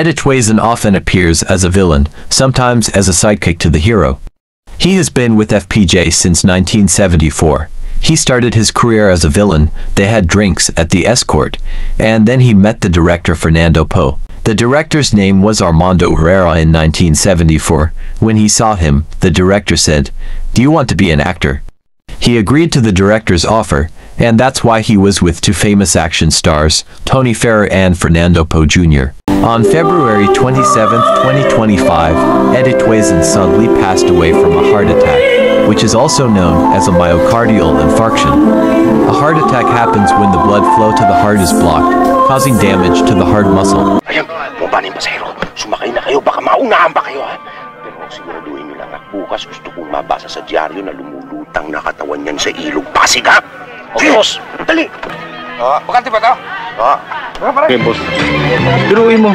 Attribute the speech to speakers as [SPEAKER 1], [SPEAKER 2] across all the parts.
[SPEAKER 1] Edith Wazin often appears as a villain, sometimes as a sidekick to the hero. He has been with FPJ since 1974. He started his career as a villain. They had drinks at the Escort, and then he met the director Fernando Poe. The director's name was Armando Herrera in 1974. When he saw him, the director said, "Do you want to be an actor?" He agreed to the director's offer, and that's why he was with two famous action stars, Tony Ferrer and Fernando Poe Jr. On February 27, 2025, Edith Wazin suddenly passed away from a heart attack, which is also known as a myocardial infarction. A heart attack happens when the blood flow to the heart is blocked, causing damage to the heart muscle.
[SPEAKER 2] Ayun, bumaba na yung pasahero. Sumakay na kayo, baka maunahan pa kayo, ha? Pero siguraduhin nyo lang, ha? Bukas gusto kong mabasa sa dyaryo na lumulutang na katawan yan sa ilog Pasig, ha? Okay, boss. Dali!
[SPEAKER 3] Bakante ba ito?
[SPEAKER 4] Okay, boss. Biruin mo.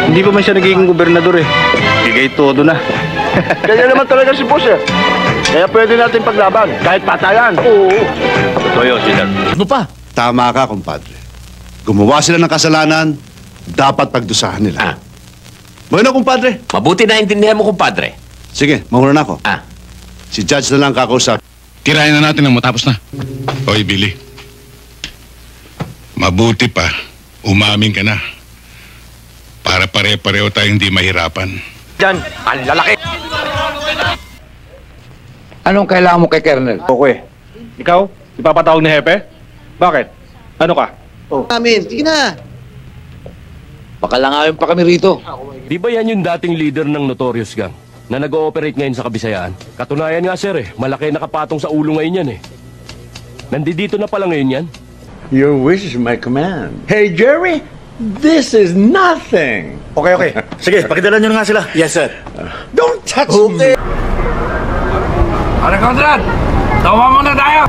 [SPEAKER 4] Hindi pa man siya nagiging gobernador eh. Bigay todo na.
[SPEAKER 5] Ganyan naman talaga si boss eh. Kaya pwede natin paglaban, kahit patayan. Oo.
[SPEAKER 4] Toyo, sila.
[SPEAKER 3] Ano pa?
[SPEAKER 6] Tama ka, kumpadre. Gumawa sila ng kasalanan, dapat pagdusahan nila. Bueno, kumpadre.
[SPEAKER 3] Mabuti na intindihan mo, kumpadre.
[SPEAKER 6] Sige, mauna na ako. Si Judge na lang kakausap.
[SPEAKER 7] Tirayan na natin ang matapos na. Hoy, Billy. Mabuti pa, umamin ka na. Para pare-pareho tayong hindi mahirapan.
[SPEAKER 5] Diyan, ang lalaki.
[SPEAKER 3] Anong kailangan mo kay Colonel?
[SPEAKER 4] Okay. Ikaw? Ipapatawag ni Hepe? Bakit? Ano ka?
[SPEAKER 6] Amin, sige na.
[SPEAKER 3] Pakalangawin pa kami rito.
[SPEAKER 8] Di ba yan yung dating leader ng Notorious Gang na nag-ooperate ngayon sa Kabisayaan? Katunayan nga sir malaki nakapatong sa ulo ngayon yan Nandito na pala ngayon yan.
[SPEAKER 9] Your wish is my command. Hey, Jerry, this is nothing.
[SPEAKER 4] Okay. Sige, pakidala nyo na nga sila. Yes, sir.
[SPEAKER 9] Don't touch me.
[SPEAKER 3] Ano, Conrad? Tawa mo na tayo!